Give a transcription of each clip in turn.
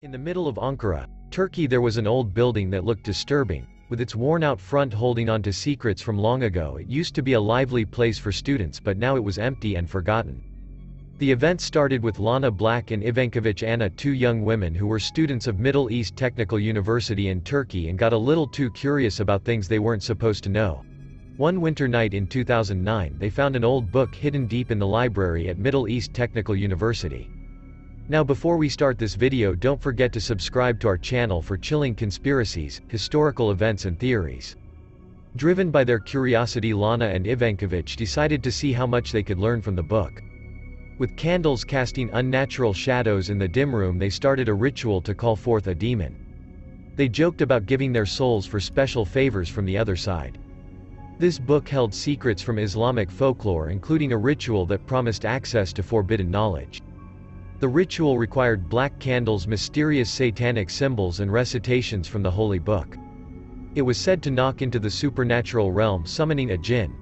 In the middle of Ankara, Turkey, there was an old building that looked disturbing, with its worn-out front holding on to secrets from long ago. It used to be a lively place for students, but now it was empty and forgotten. The event started with Lana and Ivankovic Anna, two young women who were students of Middle East Technical University in Turkey and got a little too curious about things they weren't supposed to know. One winter night in 2009, they found an old book hidden deep in the library at Middle East Technical University. Now, before we start this video, don't forget to subscribe to our channel for chilling conspiracies, historical events and theories. Driven by their curiosity, Lana and Ivankovic decided to see how much they could learn from the book. With candles casting unnatural shadows in the dim room, they started a ritual to call forth a demon. They joked about giving their souls for special favors from the other side. This book held secrets from Islamic folklore, including a ritual that promised access to forbidden knowledge. The ritual required black candles, mysterious satanic symbols and recitations from the holy book. It was said to knock into the supernatural realm, summoning a jinn,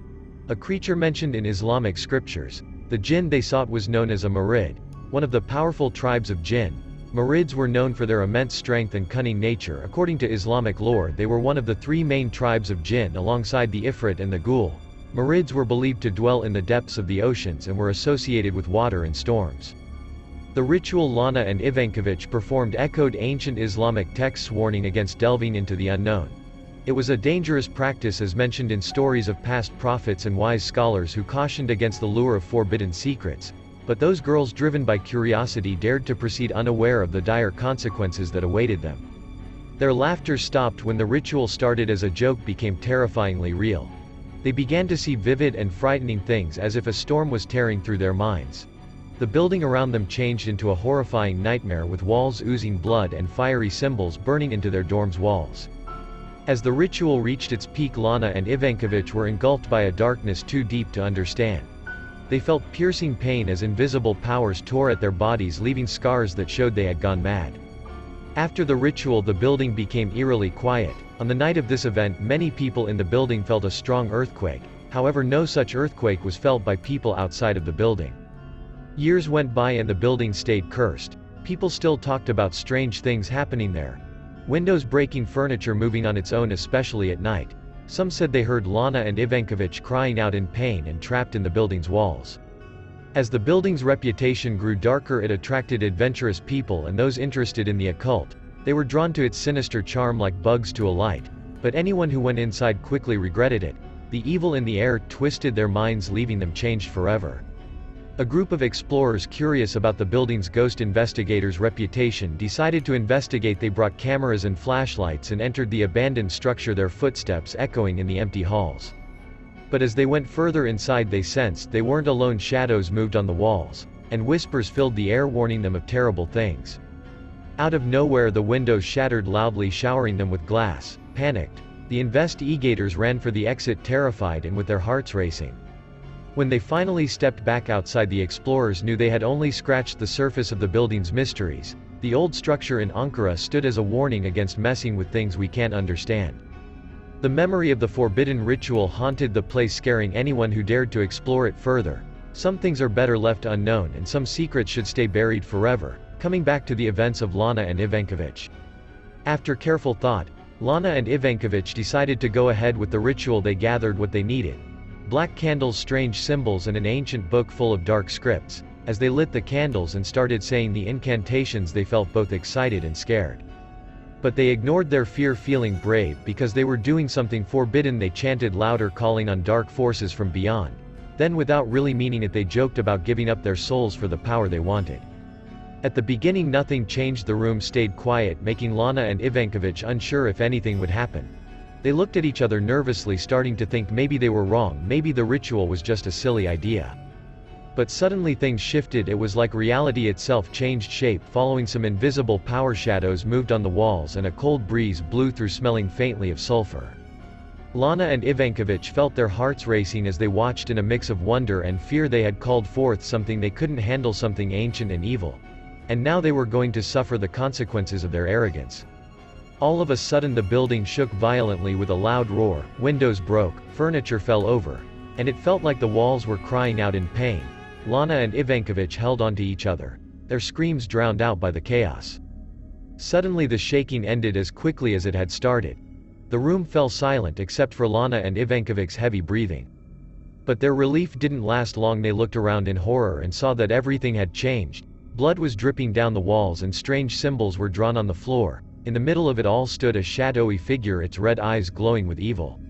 a creature mentioned in Islamic scriptures. The jinn they sought was known as a murid, one of the powerful tribes of jinn. Murids were known for their immense strength and cunning nature. According to Islamic lore, they were one of the three main tribes of jinn alongside the Ifrit and the Ghul. Murids were believed to dwell in the depths of the oceans and were associated with water and storms. The ritual Lana and Ivankovic performed echoed ancient Islamic texts warning against delving into the unknown. It was a dangerous practice, as mentioned in stories of past prophets and wise scholars who cautioned against the lure of forbidden secrets, but those girls, driven by curiosity, dared to proceed unaware of the dire consequences that awaited them. Their laughter stopped when the ritual started as a joke became terrifyingly real. They began to see vivid and frightening things, as if a storm was tearing through their minds. The building around them changed into a horrifying nightmare, with walls oozing blood and fiery symbols burning into their dorm's walls. As the ritual reached its peak, Lana and Ivankovic were engulfed by a darkness too deep to understand. They felt piercing pain as invisible powers tore at their bodies, leaving scars that showed they had gone mad. After the ritual, the building became eerily quiet. On the night of this event, many people in the building felt a strong earthquake. However, no such earthquake was felt by people outside of the building. Years went by and the building stayed cursed. People still talked about strange things happening there. Windows breaking, furniture moving on its own, especially at night. Some said they heard Lana and Ivankovic crying out in pain and trapped in the building's walls. As the building's reputation grew darker, it attracted adventurous people and those interested in the occult. They were drawn to its sinister charm like bugs to a light. But anyone who went inside quickly regretted it. The evil in the air twisted their minds, leaving them changed forever. A group of explorers curious about the building's ghost investigators' reputation decided to investigate. They brought cameras and flashlights and entered the abandoned structure, their footsteps echoing in the empty halls. But as they went further inside, they sensed they weren't alone. Shadows moved on the walls, and whispers filled the air, warning them of terrible things. Out of nowhere, the windows shattered loudly, showering them with glass. Panicked, the investigators ran for the exit, terrified and with their hearts racing. When they finally stepped back outside, the explorers knew they had only scratched the surface of the building's mysteries. The old structure in Ankara stood as a warning against messing with things we can't understand. The memory of the forbidden ritual haunted the place, scaring anyone who dared to explore it further. Some things are better left unknown, and some secrets should stay buried forever. Coming back to the events of Lana and Ivankovic. After careful thought, Lana and Ivankovic decided to go ahead with the ritual. They gathered what they needed: black candles, strange symbols and an ancient book full of dark scripts. As they lit the candles and started saying the incantations, they felt both excited and scared. But they ignored their fear, feeling brave because they were doing something forbidden. They chanted louder, calling on dark forces from beyond. Then, without really meaning it, they joked about giving up their souls for the power they wanted. At the beginning, nothing changed. The room stayed quiet, making Lana and Ivankovic unsure if anything would happen. They looked at each other nervously, starting to think maybe they were wrong, maybe the ritual was just a silly idea. But suddenly things shifted. It was like reality itself changed shape. Following some invisible power, shadows moved on the walls and a cold breeze blew through, smelling faintly of sulfur. Lana and Ivankovic felt their hearts racing as they watched. In a mix of wonder and fear, they had called forth something they couldn't handle, something ancient and evil. And now they were going to suffer the consequences of their arrogance. All of a sudden, the building shook violently with a loud roar. Windows broke, furniture fell over, and it felt like the walls were crying out in pain. Lana and Ivankovic held onto each other, their screams drowned out by the chaos. Suddenly the shaking ended as quickly as it had started. The room fell silent except for Lana and Ivankovic's heavy breathing. But their relief didn't last long. They looked around in horror and saw that everything had changed. Blood was dripping down the walls and strange symbols were drawn on the floor. In the middle of it all stood a shadowy figure, its red eyes glowing with evil.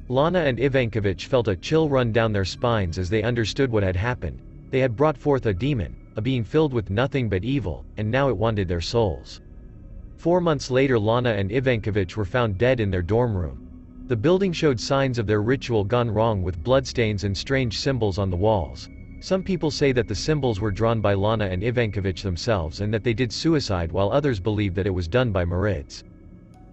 Lana and Ivankovic felt a chill run down their spines as they understood what had happened. They had brought forth a demon, a being filled with nothing but evil, and now it wanted their souls. 4 months later, Lana and Ivankovic were found dead in their dorm room. The building showed signs of their ritual gone wrong, with bloodstains and strange symbols on the walls. Some people say that the symbols were drawn by Lana and Ivankovic themselves and that they did suicide, while others believe that it was done by marids.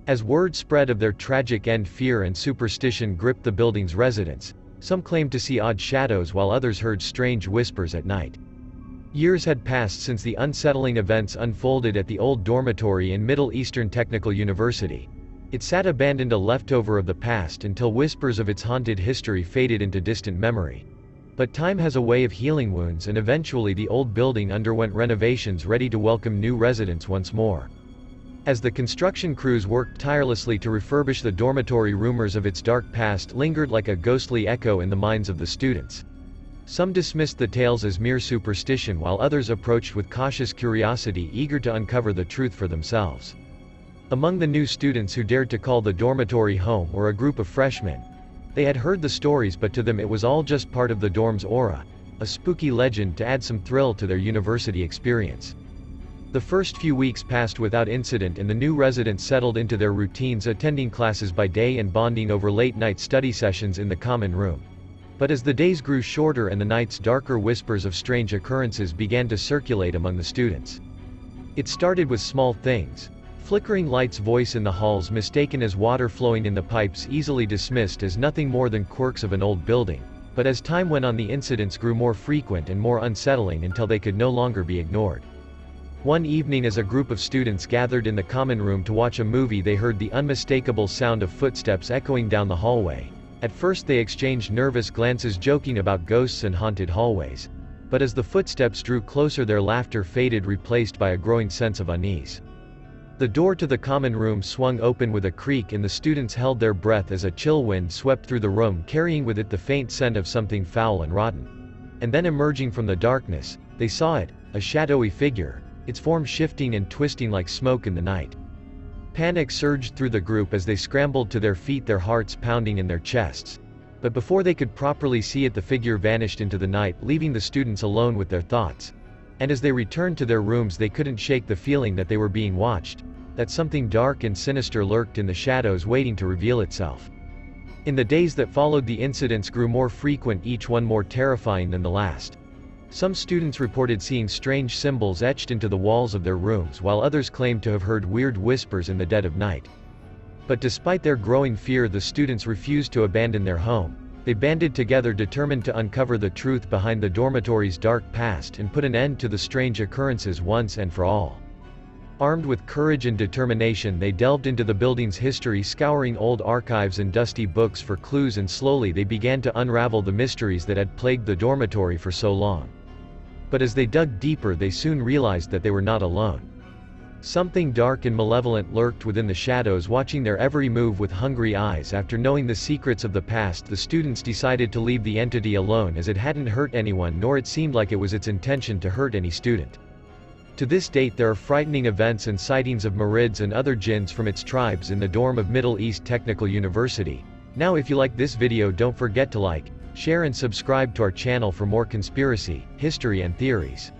As word spread of their tragic end, fear and superstition gripped the building's residents. Some claimed to see odd shadows while others heard strange whispers at night. Years had passed since the unsettling events unfolded at the old dormitory in Middle Eastern Technical University. It sat abandoned, a leftover of the past, until whispers of its haunted history faded into distant memory. But time has a way of healing wounds, and eventually the old building underwent renovations, ready to welcome new residents once more. As the construction crews worked tirelessly to refurbish the dormitory, rumors of its dark past lingered like a ghostly echo in the minds of the students. Some dismissed the tales as mere superstition, while others approached with cautious curiosity, eager to uncover the truth for themselves. Among the new students who dared to call the dormitory home were a group of freshmen. They had heard the stories, but to them it was all just part of the dorm's aura, a spooky legend to add some thrill to their university experience. The first few weeks passed without incident, and the new residents settled into their routines, attending classes by day and bonding over late-night study sessions in the common room. But as the days grew shorter and the nights darker, whispers of strange occurrences began to circulate among the students. It started with small things. Flickering lights, voice in the halls mistaken as water flowing in the pipes, easily dismissed as nothing more than quirks of an old building. But as time went on, the incidents grew more frequent and more unsettling until they could no longer be ignored. One evening, as a group of students gathered in the common room to watch a movie, they heard the unmistakable sound of footsteps echoing down the hallway. At first they exchanged nervous glances, joking about ghosts and haunted hallways. But as the footsteps drew closer, their laughter faded, replaced by a growing sense of unease. The door to the common room swung open with a creak, and the students held their breath as a chill wind swept through the room, carrying with it the faint scent of something foul and rotten. And then, emerging from the darkness, they saw it, a shadowy figure, its form shifting and twisting like smoke in the night. Panic surged through the group as they scrambled to their feet, their hearts pounding in their chests. But before they could properly see it, the figure vanished into the night, leaving the students alone with their thoughts. And as they returned to their rooms, they couldn't shake the feeling that they were being watched, that something dark and sinister lurked in the shadows, waiting to reveal itself. In the days that followed, the incidents grew more frequent, each one more terrifying than the last. Some students reported seeing strange symbols etched into the walls of their rooms, while others claimed to have heard weird whispers in the dead of night. But despite their growing fear, the students refused to abandon their home. They banded together, determined to uncover the truth behind the dormitory's dark past and put an end to the strange occurrences once and for all. Armed with courage and determination, they delved into the building's history, scouring old archives and dusty books for clues, and slowly they began to unravel the mysteries that had plagued the dormitory for so long. But as they dug deeper, they soon realized that they were not alone. Something dark and malevolent lurked within the shadows, watching their every move with hungry eyes. After knowing the secrets of the past, the students decided to leave the entity alone, as it hadn't hurt anyone, nor it seemed like it was its intention to hurt any student. To this date, there are frightening events and sightings of marids and other jinns from its tribes in the dorm of Middle East Technical University. Now, if you like this video, don't forget to like, share and subscribe to our channel for more conspiracy, history and theories.